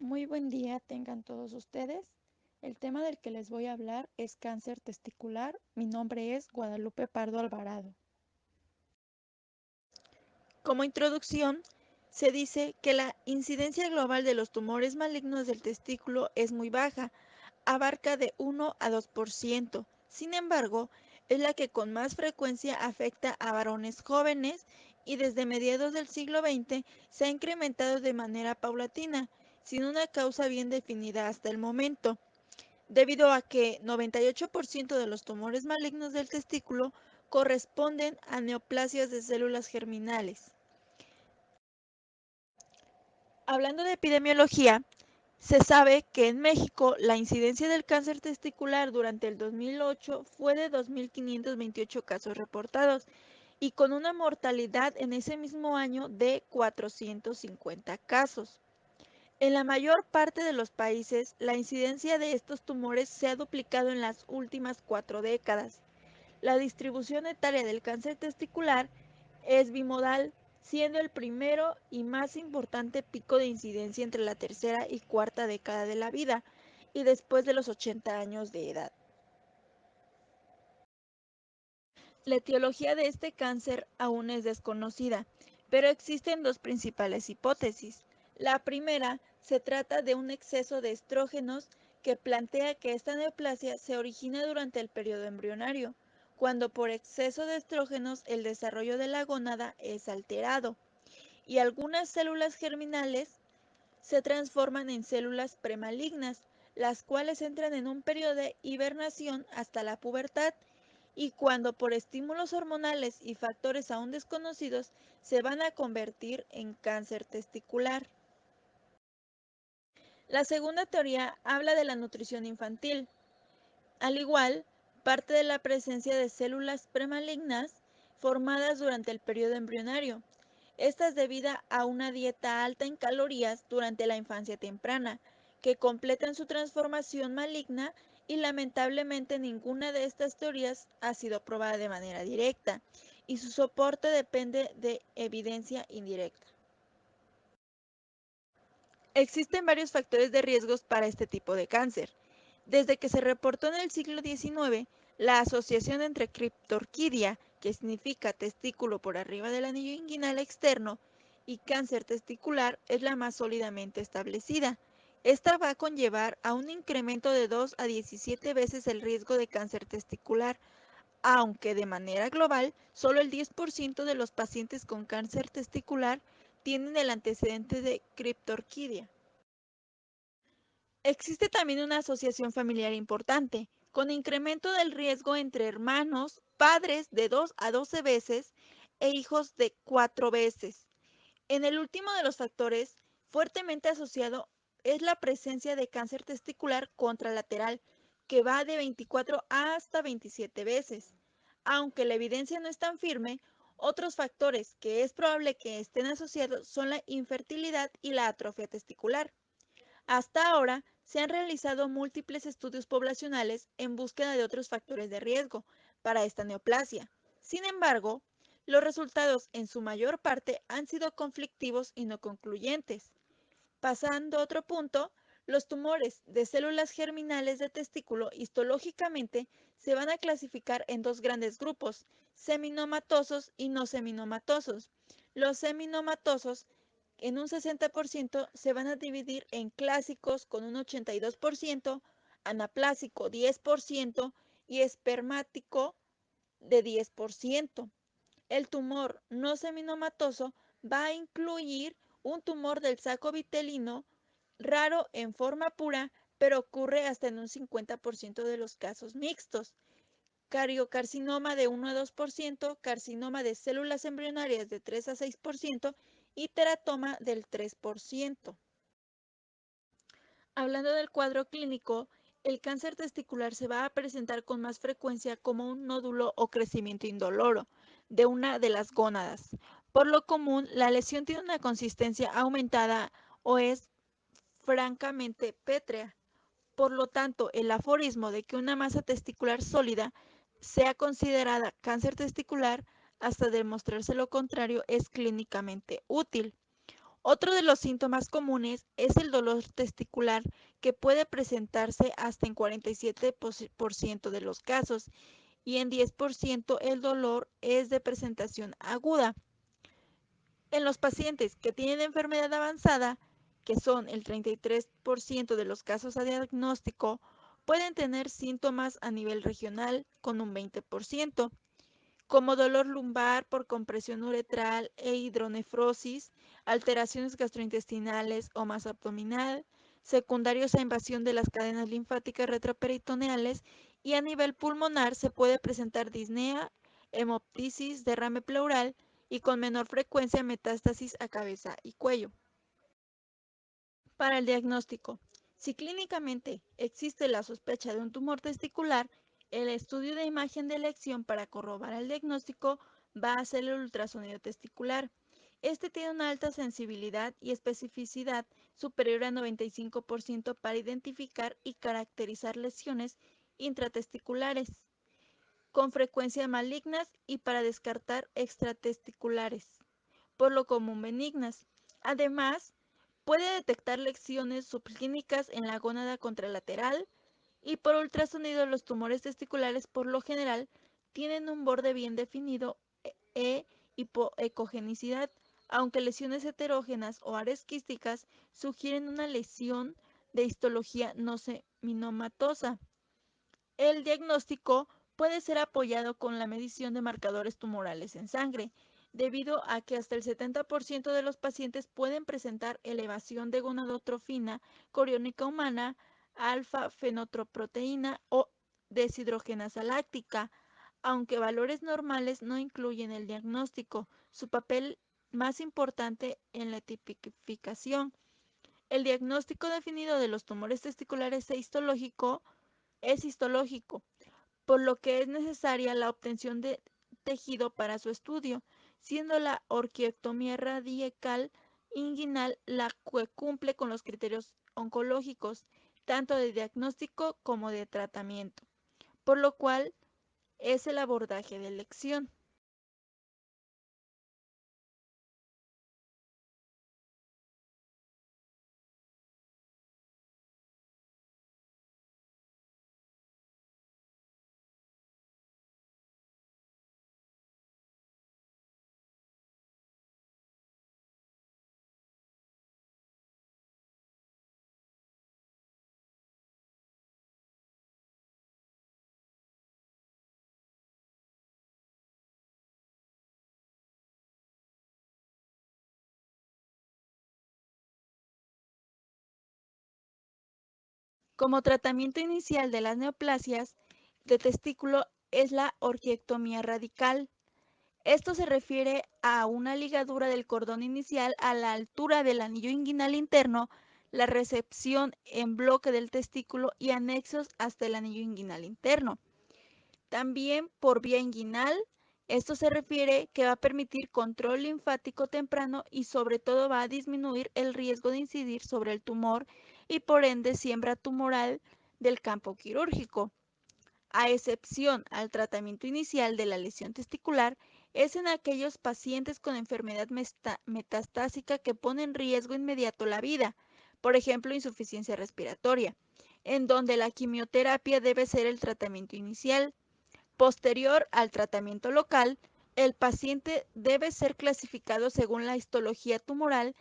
Muy buen día tengan todos ustedes. El tema del que les voy a hablar es cáncer testicular. Mi nombre es Guadalupe Pardo Alvarado. Como introducción, se dice que la incidencia global de los tumores malignos del testículo es muy baja, abarca de 1 a 2%. Sin embargo, es la que con más frecuencia afecta a varones jóvenes y desde mediados del siglo XX se ha incrementado de manera paulatina, sin una causa bien definida hasta el momento, debido a que 98% de los tumores malignos del testículo corresponden a neoplasias de células germinales. Hablando de epidemiología, se sabe que en México la incidencia del cáncer testicular durante el 2008 fue de 2.528 casos reportados y con una mortalidad en ese mismo año de 450 casos. En la mayor parte de los países, la incidencia de estos tumores se ha duplicado en las últimas 4 décadas. La distribución etaria del cáncer testicular es bimodal, siendo el primero y más importante pico de incidencia entre la tercera y cuarta década de la vida y después de los 80 años de edad. La etiología de este cáncer aún es desconocida, pero existen dos principales hipótesis. La primera se trata de un exceso de estrógenos que plantea que esta neoplasia se origina durante el periodo embrionario, cuando por exceso de estrógenos el desarrollo de la gónada es alterado y algunas células germinales se transforman en células premalignas, las cuales entran en un periodo de hibernación hasta la pubertad y cuando por estímulos hormonales y factores aún desconocidos se van a convertir en cáncer testicular. La segunda teoría habla de la nutrición infantil. Al igual, parte de la presencia de células premalignas formadas durante el periodo embrionario. Esta es debida a una dieta alta en calorías durante la infancia temprana, que completan su transformación maligna y lamentablemente ninguna de estas teorías ha sido probada de manera directa y su soporte depende de evidencia indirecta. Existen varios factores de riesgos para este tipo de cáncer. Desde que se reportó en el siglo XIX, la asociación entre criptorquidia, que significa testículo por arriba del anillo inguinal externo, y cáncer testicular es la más sólidamente establecida. Esta va a conllevar a un incremento de 2 a 17 veces el riesgo de cáncer testicular, aunque de manera global, solo el 10% de los pacientes con cáncer testicular tienen el antecedente de criptorquidia. Existe también una asociación familiar importante, con incremento del riesgo entre hermanos, padres de 2 a 12 veces e hijos de 4 veces. En el último de los factores, fuertemente asociado es la presencia de cáncer testicular contralateral, que va de 24 hasta 27 veces. Aunque la evidencia no es tan firme, otros factores que es probable que estén asociados son la infertilidad y la atrofia testicular. Hasta ahora, se han realizado múltiples estudios poblacionales en búsqueda de otros factores de riesgo para esta neoplasia. Sin embargo, los resultados en su mayor parte han sido conflictivos y no concluyentes. Pasando a otro punto, los tumores de células germinales de testículo histológicamente se van a clasificar en dos grandes grupos, seminomatosos y no seminomatosos. Los seminomatosos en un 60% se van a dividir en clásicos con un 82%, anaplásico 10% y espermático de 10%. El tumor no seminomatoso va a incluir un tumor del saco vitelino raro en forma pura, pero ocurre hasta en un 50% de los casos mixtos. Cariocarcinoma de 1 a 2%, carcinoma de células embrionarias de 3 a 6% y teratoma del 3%. Hablando del cuadro clínico, el cáncer testicular se va a presentar con más frecuencia como un nódulo o crecimiento indoloro de una de las gónadas. Por lo común, la lesión tiene una consistencia aumentada o es francamente pétrea. Por lo tanto, el aforismo de que una masa testicular sólida sea considerada cáncer testicular hasta demostrarse lo contrario es clínicamente útil. Otro de los síntomas comunes es el dolor testicular, que puede presentarse hasta en 47% de los casos y en 10% el dolor es de presentación aguda. En los pacientes que tienen enfermedad avanzada, que son el 33% de los casos a diagnóstico, pueden tener síntomas a nivel regional con un 20%, como dolor lumbar por compresión uretral e hidronefrosis, alteraciones gastrointestinales o masa abdominal, secundarios a invasión de las cadenas linfáticas retroperitoneales, y a nivel pulmonar se puede presentar disnea, hemoptisis, derrame pleural y con menor frecuencia metástasis a cabeza y cuello. Para el diagnóstico, si clínicamente existe la sospecha de un tumor testicular, el estudio de imagen de elección para corroborar el diagnóstico va a ser el ultrasonido testicular. Este tiene una alta sensibilidad y especificidad superior a 95% para identificar y caracterizar lesiones intratesticulares con frecuencia malignas y para descartar extratesticulares, por lo común benignas. Además, puede detectar lesiones subclínicas en la gónada contralateral y por ultrasonido los tumores testiculares por lo general tienen un borde bien definido e hipoecogenicidad, aunque lesiones heterógenas o áreas quísticas sugieren una lesión de histología no seminomatosa. El diagnóstico puede ser apoyado con la medición de marcadores tumorales en sangre, debido a que hasta el 70% de los pacientes pueden presentar elevación de gonadotrofina coriónica humana, alfa-fenotroproteína o deshidrogenasa láctica, aunque valores normales no incluyen el diagnóstico. Su papel más importante en la tipificación. El diagnóstico definido de los tumores testiculares es histológico, por lo que es necesaria la obtención de tejido para su estudio, siendo la orquiectomía radical inguinal la que cumple con los criterios oncológicos, tanto de diagnóstico como de tratamiento, por lo cual es el abordaje de elección. Como tratamiento inicial de las neoplasias de testículo es la orquiectomía radical. Esto se refiere a una ligadura del cordón inicial a la altura del anillo inguinal interno, la recepción en bloque del testículo y anexos hasta el anillo inguinal interno. También por vía inguinal, esto se refiere que va a permitir control linfático temprano y sobre todo va a disminuir el riesgo de incidir sobre el tumor y por ende siembra tumoral del campo quirúrgico. A excepción al tratamiento inicial de la lesión testicular, es en aquellos pacientes con enfermedad metastásica que pone en riesgo inmediato la vida, por ejemplo, insuficiencia respiratoria, en donde la quimioterapia debe ser el tratamiento inicial. Posterior al tratamiento local, el paciente debe ser clasificado según la histología tumoral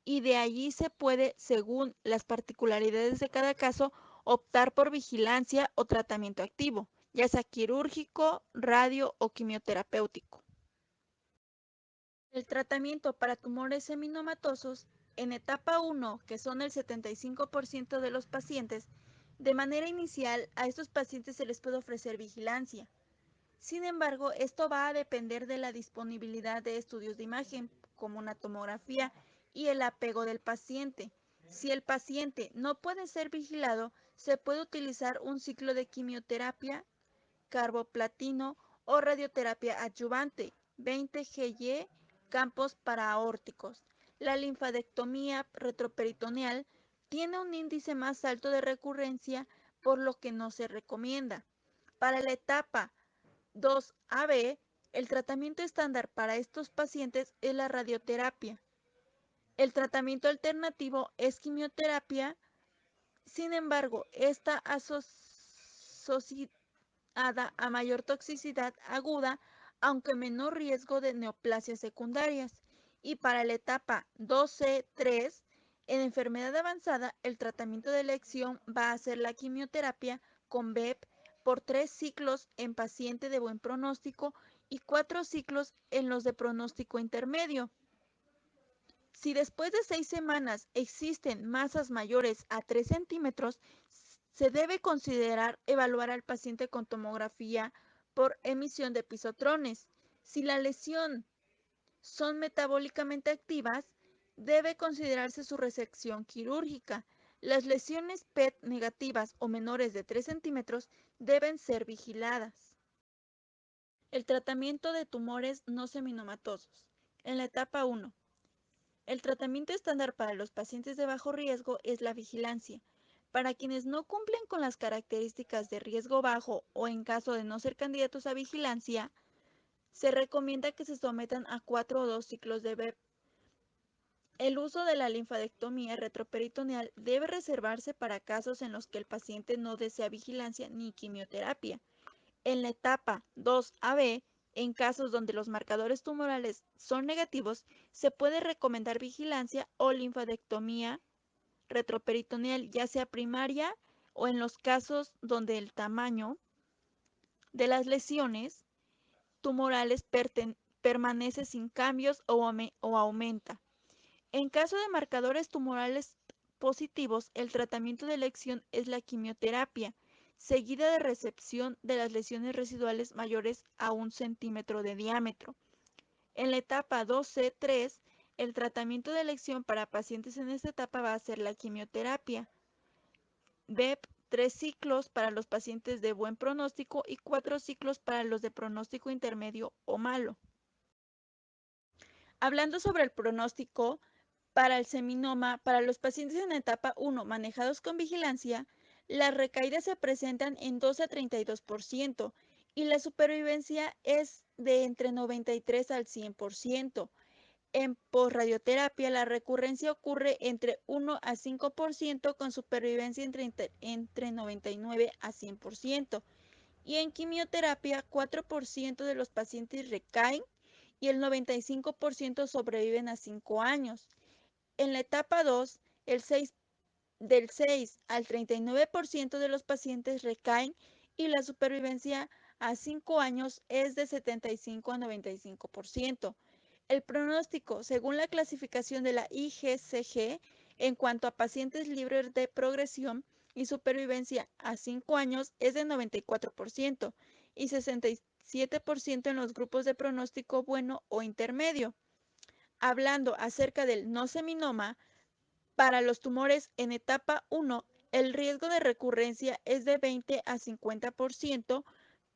y de allí se puede, según las particularidades de cada caso, optar por vigilancia o tratamiento activo, ya sea quirúrgico, radio o quimioterapéutico. El tratamiento para tumores seminomatosos en etapa 1, que son el 75% de los pacientes, de manera inicial a estos pacientes se les puede ofrecer vigilancia. Sin embargo, esto va a depender de la disponibilidad de estudios de imagen, como una tomografía, y el apego del paciente. Si el paciente no puede ser vigilado, se puede utilizar un ciclo de quimioterapia, carboplatino o radioterapia adyuvante, 20 GY, campos paraórticos. La linfadectomía retroperitoneal tiene un índice más alto de recurrencia, por lo que no se recomienda. Para la etapa 2AB, el tratamiento estándar para estos pacientes es la radioterapia. El tratamiento alternativo es quimioterapia, sin embargo, está asociada a mayor toxicidad aguda, aunque menor riesgo de neoplasias secundarias. Y para la etapa 2C3, en enfermedad avanzada, el tratamiento de elección va a ser la quimioterapia con BEP por 3 ciclos en paciente de buen pronóstico y 4 ciclos en los de pronóstico intermedio. Si después de 6 semanas existen masas mayores a 3 centímetros, se debe considerar evaluar al paciente con tomografía por emisión de pisotrones. Si la lesión son metabólicamente activas, debe considerarse su resección quirúrgica. Las lesiones PET negativas o menores de 3 centímetros deben ser vigiladas. El tratamiento de tumores no seminomatosos. En la etapa 1, el tratamiento estándar para los pacientes de bajo riesgo es la vigilancia. Para quienes no cumplen con las características de riesgo bajo o en caso de no ser candidatos a vigilancia, se recomienda que se sometan a 4 o 2 ciclos de BEP. El uso de la linfadectomía retroperitoneal debe reservarse para casos en los que el paciente no desea vigilancia ni quimioterapia. En la etapa 2AB, en casos donde los marcadores tumorales son negativos, se puede recomendar vigilancia o linfadectomía retroperitoneal, ya sea primaria o en los casos donde el tamaño de las lesiones tumorales permanece sin cambios o aumenta. En caso de marcadores tumorales positivos, el tratamiento de elección es la quimioterapia, seguida de recepción de las lesiones residuales mayores a 1 centímetro de diámetro. En la etapa 2C3, el tratamiento de elección para pacientes en esta etapa va a ser la quimioterapia. BEP 3 ciclos para los pacientes de buen pronóstico y 4 ciclos para los de pronóstico intermedio o malo. Hablando sobre el pronóstico, para el seminoma, para los pacientes en etapa 1 manejados con vigilancia, las recaídas se presentan en 12 a 32% y la supervivencia es de entre 93 al 100%. En posradioterapia, la recurrencia ocurre entre 1 a 5% con supervivencia entre 99 a 100%. Y en quimioterapia, 4% de los pacientes recaen y el 95% sobreviven a 5 años. En la etapa 2, del 6 al 39% de los pacientes recaen y la supervivencia a 5 años es de 75 a 95%. El pronóstico, según la clasificación de la IGCG, en cuanto a pacientes libres de progresión y supervivencia a 5 años es de 94% y 67% en los grupos de pronóstico bueno o intermedio. Hablando acerca del no seminoma, para los tumores en etapa 1, el riesgo de recurrencia es de 20 a 50%,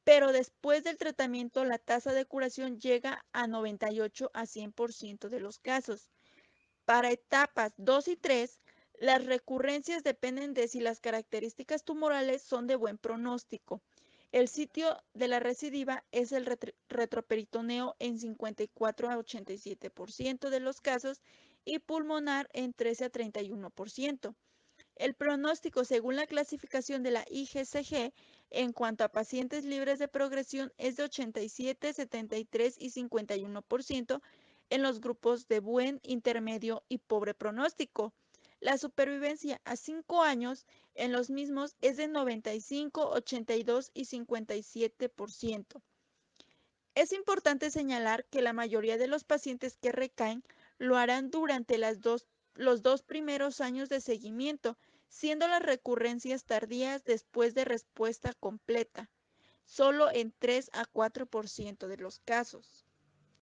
pero después del tratamiento la tasa de curación llega a 98 a 100% de los casos. Para etapas 2 y 3, las recurrencias dependen de si las características tumorales son de buen pronóstico. El sitio de la recidiva es el retroperitoneo en 54 a 87% de los casos y pulmonar en 13 a 31%. El pronóstico, según la clasificación de la IGCG, en cuanto a pacientes libres de progresión, es de 87, 73 y 51% en los grupos de buen, intermedio y pobre pronóstico. La supervivencia a 5 años en los mismos es de 95, 82 y 57%. Es importante señalar que la mayoría de los pacientes que recaen lo harán durante los 2 primeros años de seguimiento, siendo las recurrencias tardías después de respuesta completa, solo en 3 a 4% de los casos.